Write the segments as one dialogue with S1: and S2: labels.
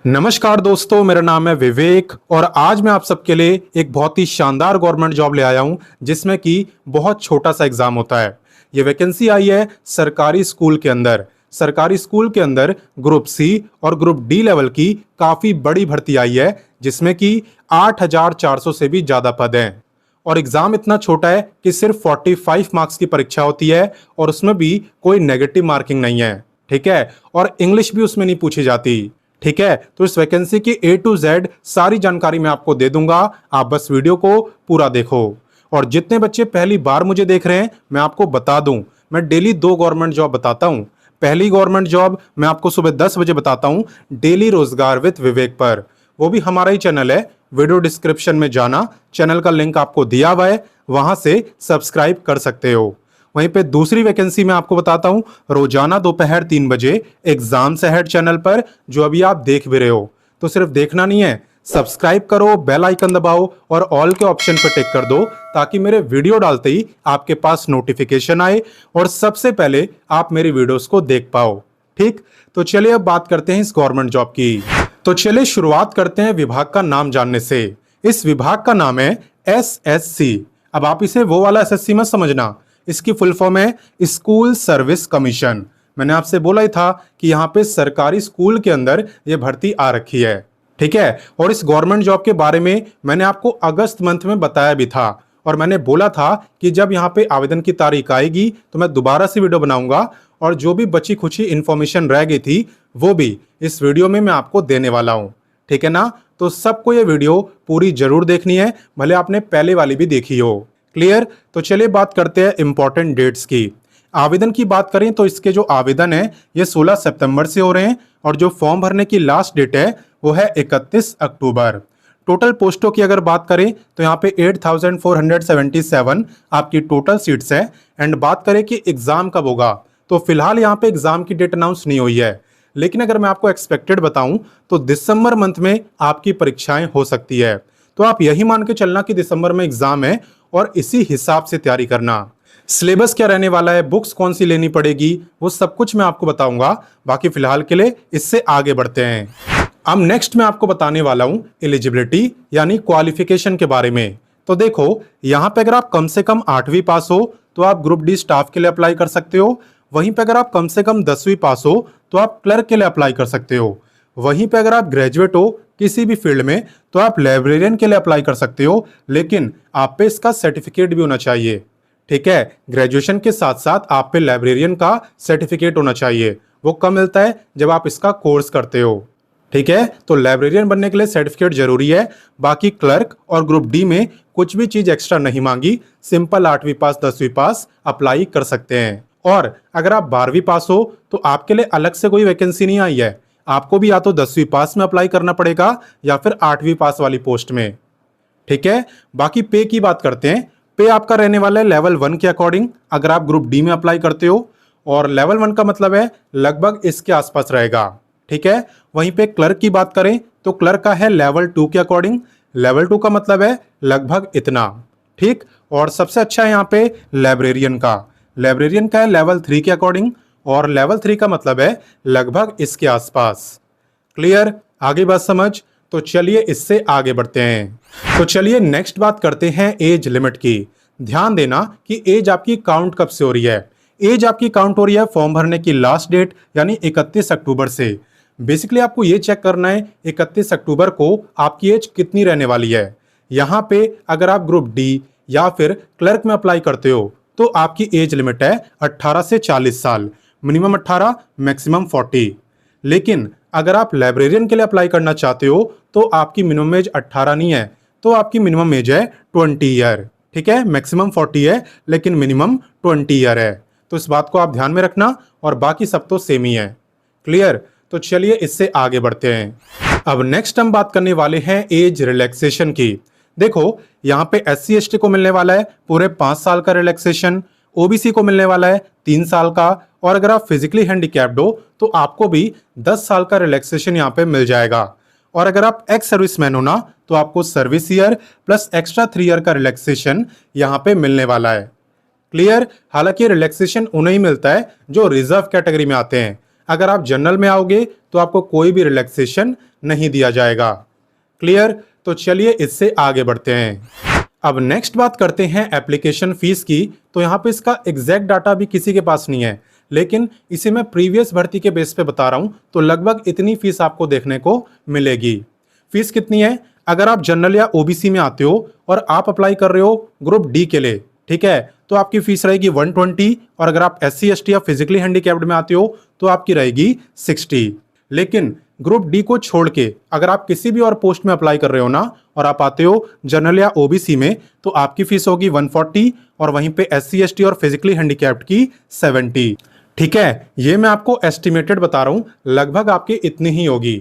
S1: नमस्कार दोस्तों, मेरा नाम है विवेक और आज मैं आप सबके लिए एक बहुत ही शानदार गवर्नमेंट जॉब ले आया हूं जिसमें कि बहुत छोटा सा एग्जाम होता है। ये वैकेंसी आई है सरकारी स्कूल के अंदर। सरकारी स्कूल के अंदर ग्रुप सी और ग्रुप डी लेवल की काफी बड़ी भर्ती आई है जिसमें कि 8,400 से भी ज्यादा पद हैं। और एग्जाम इतना छोटा है कि सिर्फ 45 मार्क्स की परीक्षा होती है और उसमें भी कोई नेगेटिव मार्किंग नहीं है। ठीक है, और इंग्लिश भी उसमें नहीं पूछी जाती। ठीक है, तो इस वैकेंसी की A to Z सारी जानकारी मैं आपको दे दूंगा, आप बस वीडियो को पूरा देखो। और जितने बच्चे पहली बार मुझे देख रहे हैं मैं आपको बता दूं, मैं डेली 2 गवर्नमेंट जॉब बताता हूं। पहली गवर्नमेंट जॉब मैं आपको सुबह 10 बजे बताता हूं, डेली रोजगार विद विवेक पर। वो भी हमारा ही चैनल है, वीडियो डिस्क्रिप्शन में जाना, चैनल का लिंक आपको दिया हुआ है, वहां से सब्सक्राइब कर सकते हो। वहीं पे दूसरी वैकेंसी मैं आपको बताता हूं, रोजाना दोपहर 3 बजे एग्जाम्स अहेड चैनल पर, जो अभी आप देख भी रहे हो। तो सिर्फ देखना नहीं है, सब्सक्राइब करो, बेल आइकन दबाओ और ऑल के ऑप्शन पर टिक कर दो ताकि मेरे वीडियो डालते ही आपके पास नोटिफिकेशन आए और सबसे पहले आप मेरी वीडियोस को देख पाओ। ठीक, तो चलिए अब बात करते हैं इस गवर्नमेंट जॉब की। तो चलिए शुरुआत करते हैं विभाग का नाम जानने से। इस विभाग का नाम है SSC। अब आप इसे वो वाला SSC मत समझना, इसकी फुल फॉर्म है स्कूल सर्विस कमीशन। मैंने आपसे बोला ही था कि यहाँ पे सरकारी स्कूल के अंदर ये भर्ती आ रखी है। ठीक है, और इस गवर्नमेंट जॉब के बारे में मैंने आपको अगस्त मंथ में बताया भी था और मैंने बोला था कि जब यहाँ पे आवेदन की तारीख आएगी तो मैं दोबारा से वीडियो बनाऊंगा और जो भी बची खुची इंफॉर्मेशन रह गई थी वो भी इस वीडियो में मैं आपको देने वाला हूँ। ठीक है ना, तो सबको ये वीडियो पूरी जरूर देखनी है, भले आपने पहले वाली भी देखी हो। क्लियर, तो चलिए बात करते हैं इंपॉर्टेंट डेट्स की। आवेदन की बात करें तो इसके जो आवेदन है ये 16 सितंबर से हो रहे हैं और जो फॉर्म भरने की लास्ट डेट है वो है 31 अक्टूबर। टोटल पोस्टों की अगर बात करें तो यहाँ पे 8,477 आपकी टोटल सीट्स है। एंड बात करें कि एग्जाम कब होगा, तो फिलहाल यहाँ पे एग्जाम की डेट अनाउंस नहीं हुई है, लेकिन अगर मैं आपको एक्सपेक्टेड बताऊं तो दिसंबर मंथ में आपकी परीक्षाएं हो सकती है। तो आप यही मान के चलना कि दिसंबर में एग्जाम है और इसी हिसाब से तैयारी करना। सिलेबस क्या रहने वाला है, बुक्स कौन सी लेनी पड़ेगी, वो सब कुछ मैं आपको बताऊंगा। बाकी फिलहाल के लिए इससे आगे बढ़ते हैं। अब नेक्स्ट मैं आपको बताने वाला हूं एलिजिबिलिटी यानी क्वालिफिकेशन के बारे में। तो देखो, यहाँ पे अगर आप कम से कम 8वीं पास हो तो आप ग्रुप डी स्टाफ के लिए अप्लाई कर सकते हो। वहीं पे अगर आप कम से कम 10वीं पास हो तो आप क्लर्क के लिए अप्लाई कर सकते हो। वहीं पे अगर आप ग्रेजुएट हो किसी भी फील्ड में तो आप लाइब्रेरियन के लिए अप्लाई कर सकते हो, लेकिन आप पे इसका सर्टिफिकेट भी होना चाहिए। ठीक है, ग्रेजुएशन के साथ साथ आप पे लाइब्रेरियन का सर्टिफिकेट होना चाहिए। वो कब मिलता है, जब आप इसका कोर्स करते हो। ठीक है, तो लाइब्रेरियन बनने के लिए सर्टिफिकेट जरूरी है। बाकी क्लर्क और ग्रुप डी में कुछ भी चीज एक्स्ट्रा नहीं मांगी, सिंपल 8वीं पास 10वीं पास अप्लाई कर सकते हैं। और अगर आप 12वीं पास हो तो आपके लिए अलग से कोई वैकेंसी नहीं आई है, आपको भी या तो 10वीं पास में अप्लाई करना पड़ेगा या फिर 8वीं पास वाली पोस्ट में। ठीक है, बाकी पे की बात करते हैं। पे आपका रहने वाला है लेवल 1 के अकॉर्डिंग अगर आप ग्रुप डी में अप्लाई करते हो, और लेवल 1 का मतलब है लगभग इसके आसपास रहेगा। ठीक है, वहीं पे क्लर्क की बात करें तो क्लर्क का है लेवल 2 के अकॉर्डिंग, लेवल 2 का मतलब है लगभग इतना। ठीक, और सबसे अच्छा है यहाँ पे लाइब्रेरियन का, लाइब्रेरियन का है लेवल 3 के अकॉर्डिंग और लेवल 3 का मतलब है लगभग इसके आसपास। क्लियर, आगे बात समझ, तो चलिए इससे आगे बढ़ते हैं। तो चलिए नेक्स्ट बात करते हैं एज लिमिट की। ध्यान देना कि एज आपकी काउंट कब से हो रही है। एज आपकी काउंट हो रही है फॉर्म भरने की लास्ट डेट यानी 31 अक्टूबर से। बेसिकली आपको ये चेक करना है 31 अक्टूबर को आपकी एज कितनी रहने वाली है। यहाँ पे अगर आप ग्रुप डी या फिर क्लर्क में अप्लाई करते हो तो आपकी एज लिमिट है 18 से 40 साल, मिनिमम 18 मैक्सिमम 40। लेकिन अगर आप लाइब्रेरियन के लिए अप्लाई करना चाहते हो तो आपकी मिनिमम एज 18 नहीं है, तो आपकी मिनिमम एज है 20 ईयर। ठीक है, मैक्सिमम 40 है लेकिन मिनिमम 20 ईयर है। तो इस बात को आप ध्यान में रखना और बाकी सब तो सेम ही है। क्लियर, तो चलिए इससे आगे बढ़ते हैं। अब नेक्स्ट हम बात करने वाले हैं एज रिलैक्सेशन की। देखो, यहाँ पे SC ST को मिलने वाला है पूरे 5 साल का रिलैक्सेशन, OBC को मिलने वाला है 3 साल का, और अगर आप फिजिकली हैंडीकैप्ड हो तो आपको भी 10 साल का रिलैक्सेशन यहाँ पे मिल जाएगा। और अगर आप एक्स सर्विसमैन हो ना तो आपको service year plus extra 3 year का रिलैक्सेशन यहाँ पे मिलने वाला है। क्लियर, हालांकि रिलैक्सेशन उन्हें ही मिलता है जो रिजर्व कैटेगरी में आते हैं। अगर आप जनरल में आओगे तो आपको कोई भी रिलैक्सेशन नहीं दिया जाएगा। क्लियर? तो चलिए इससे आगे बढ़ते हैं। अब नेक्स्ट बात करते हैं एप्लीकेशन फीस की। तो यहाँ पे इसका एग्जैक्ट डाटा भी किसी के पास नहीं है, लेकिन इसे मैं प्रीवियस भर्ती के बेस पे बता रहा हूँ। तो लगभग इतनी फीस आपको देखने को मिलेगी। फीस कितनी है? अगर आप जनरल या ओबीसी में आते हो और आप अप्लाई कर रहे हो ग्रुप डी के लिए, ठीक है, तो आपकी फीस रहेगी 120। और अगर आप SC ST या फिजिकली हैंडीकैप्ड में आते हो तो आपकी रहेगी 60। लेकिन ग्रुप डी को छोड़ के अगर आप किसी भी और पोस्ट में अप्लाई कर रहे हो ना, और आप आते हो जनरल या ओबीसी में, तो आपकी फीस होगी 140 और वहीं पे SC ST और फिजिकली हैंडीकैप्ड की 70। ठीक है, ये मैं आपको एस्टिमेटेड बता रहा हूं, लगभग आपकी इतनी ही होगी।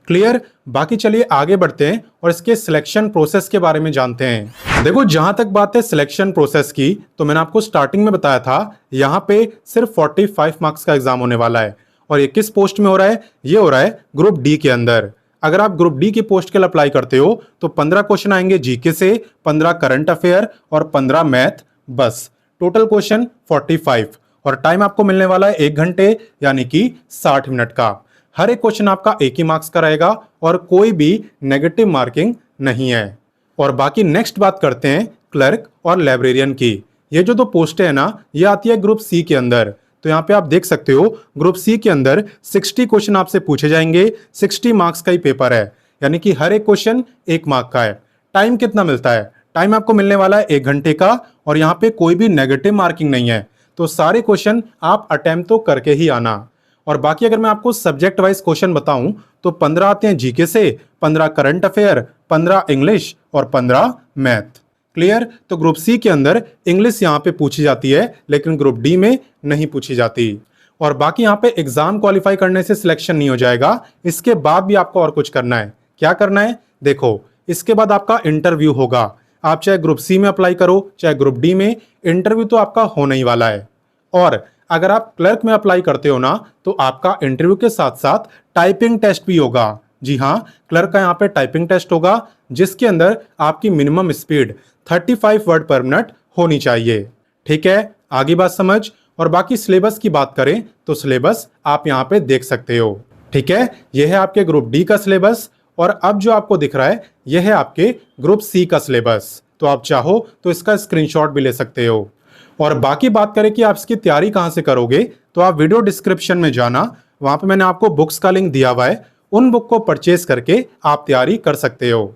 S1: क्लियर? बाकी चलिए आगे बढ़ते हैं और इसके सिलेक्शन प्रोसेस के बारे में जानते हैं। देखो, जहां तक बात है सिलेक्शन प्रोसेस की, तो मैंने आपको स्टार्टिंग में बताया था यहाँ पे सिर्फ 45 मार्क्स का एग्जाम होने वाला है। और ये किस पोस्ट में हो रहा है? ये हो रहा है ग्रुप डी के अंदर। अगर आप ग्रुप डी की पोस्ट के लिए अप्लाई करते हो तो 15 क्वेश्चन आएंगे जीके से, 15 करंट अफेयर और 15 मैथ, बस टोटल क्वेश्चन 45। और टाइम आपको मिलने वाला है 1 घंटे यानी कि 60 मिनट का। हर एक क्वेश्चन आपका 1 ही मार्क्स का रहेगा और कोई भी नेगेटिव मार्किंग नहीं है। और बाकी नेक्स्ट बात करते हैं क्लर्क और लाइब्रेरियन की। ये जो 2 पोस्टें हैं ना, ये आती है ग्रुप सी के अंदर। तो यहाँ पे आप देख सकते हो ग्रुप सी के अंदर 60 क्वेश्चन आपसे पूछे जाएंगे, 60 मार्क्स का ही पेपर है, यानी कि हर एक क्वेश्चन 1 मार्क का है। टाइम कितना मिलता है? टाइम आपको मिलने वाला है 1 घंटे का और यहाँ पे कोई भी नेगेटिव मार्किंग नहीं है। तो सारे क्वेश्चन आप अटेम्प्ट तो करके ही आना। और बाकी अगर मैं आपको सब्जेक्ट वाइज क्वेश्चन बताऊं तो 15 आते हैं जीके से, 15 करंट अफेयर, 15 इंग्लिश और 15 मैथ। क्लियर? तो ग्रुप सी के अंदर इंग्लिश यहाँ पे पूछी जाती है, लेकिन ग्रुप डी में नहीं पूछी जाती। और बाकी यहाँ पे एग्जाम क्वालिफाई करने से सिलेक्शन नहीं हो जाएगा, इसके बाद भी आपको और कुछ करना है। क्या करना है? देखो, इसके बाद आपका इंटरव्यू होगा। आप चाहे ग्रुप सी में अप्लाई करो चाहे ग्रुप डी में, इंटरव्यू तो आपका होने ही वाला है। और अगर आप क्लर्क में अप्लाई करते हो ना, तो आपका इंटरव्यू के साथ साथ टाइपिंग टेस्ट भी होगा। जी हाँ, क्लर्क का यहाँ पे टाइपिंग टेस्ट होगा, जिसके अंदर आपकी मिनिमम स्पीड 35 वर्ड पर मिनट होनी चाहिए। ठीक है, आगे बात समझ। और बाकी सिलेबस की बात करें तो सिलेबस आप यहाँ पे देख सकते हो। ठीक है, यह है आपके ग्रुप डी का सिलेबस और अब जो आपको दिख रहा है यह है आपके ग्रुप सी का सिलेबस। तो आप चाहो तो इसका स्क्रीनशॉट भी ले सकते हो। और बाकी बात करें कि आप इसकी तैयारी कहां से करोगे, तो आप वीडियो डिस्क्रिप्शन में जाना, वहां पे मैंने आपको बुक्स का लिंक दिया हुआ है, उन बुक को परचेज करके आप तैयारी कर सकते हो।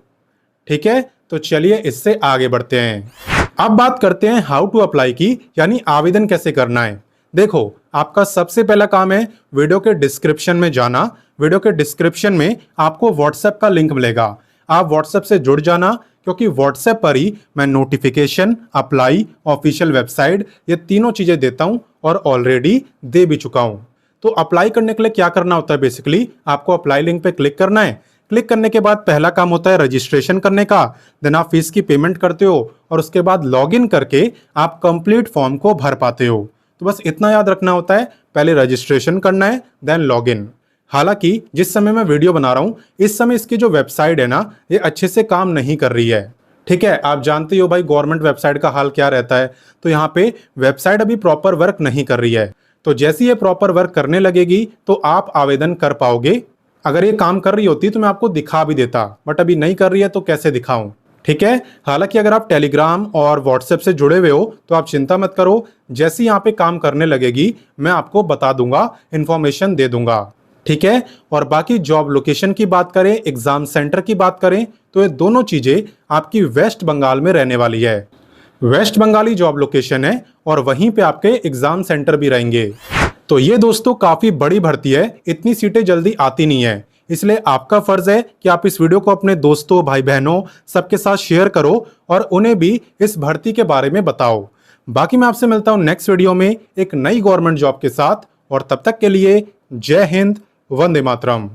S1: ठीक है, तो चलिए इससे आगे बढ़ते हैं। अब बात करते हैं हाउ टू अप्लाई की, यानी आवेदन कैसे करना है। देखो, आपका सबसे पहला काम है वीडियो के डिस्क्रिप्शन में जाना। वीडियो के डिस्क्रिप्शन में आपको व्हाट्सएप का लिंक मिलेगा, आप व्हाट्सएप से जुड़ जाना, क्योंकि व्हाट्सएप पर ही मैं नोटिफिकेशन, अप्लाई, ऑफिशियल वेबसाइट, ये तीनों चीजें देता हूं और ऑलरेडी दे भी चुका हूं। तो अप्लाई करने के लिए क्या करना होता है? बेसिकली आपको अप्लाई लिंक पे क्लिक करना है। क्लिक करने के बाद पहला काम होता है रजिस्ट्रेशन करने का, देन आप फीस की पेमेंट करते हो और उसके बाद लॉगिन करके आप कंप्लीट फॉर्म को भर पाते हो। तो बस इतना याद रखना होता है, पहले रजिस्ट्रेशन करना है देन लॉगिन। हालांकि जिस समय मैं वीडियो बना रहा हूं इस समय इसकी जो वेबसाइट है ना, ये अच्छे से काम नहीं कर रही है। ठीक है, आप जानते हो भाई गवर्नमेंट वेबसाइट का हाल क्या रहता है। तो यहाँ पे वेबसाइट अभी प्रॉपर वर्क नहीं कर रही है। तो जैसे ये प्रॉपर वर्क करने लगेगी तो आप आवेदन कर पाओगे। अगर ये काम कर रही होती तो मैं आपको दिखा भी देता, बट अभी नहीं कर रही है तो कैसे दिखाऊं। ठीक है, हालांकि अगर आप टेलीग्राम और व्हाट्सएप से जुड़े हुए हो तो आप चिंता मत करो, जैसे यहाँ पे काम करने लगेगी मैं आपको बता दूंगा, इंफॉर्मेशन दे दूंगा। ठीक है, और बाकी जॉब लोकेशन की बात करें, एग्जाम सेंटर की बात करें, तो ये दोनों चीजें आपकी वेस्ट बंगाल में रहने वाली है। वेस्ट बंगाली जॉब लोकेशन है और वहीं पे आपके एग्जाम सेंटर भी रहेंगे। तो ये दोस्तों काफी बड़ी भर्ती है, इतनी सीटें जल्दी आती नहीं है, इसलिए आपका फर्ज है कि आप इस वीडियो को अपने दोस्तों, भाई बहनों सबके साथ शेयर करो और उन्हें भी इस भर्ती के बारे में बताओ। बाकी मैं आपसे मिलता हूं नेक्स्ट वीडियो में एक नई गवर्नमेंट जॉब के साथ, और तब तक के लिए जय हिंद, वंदे मातरम।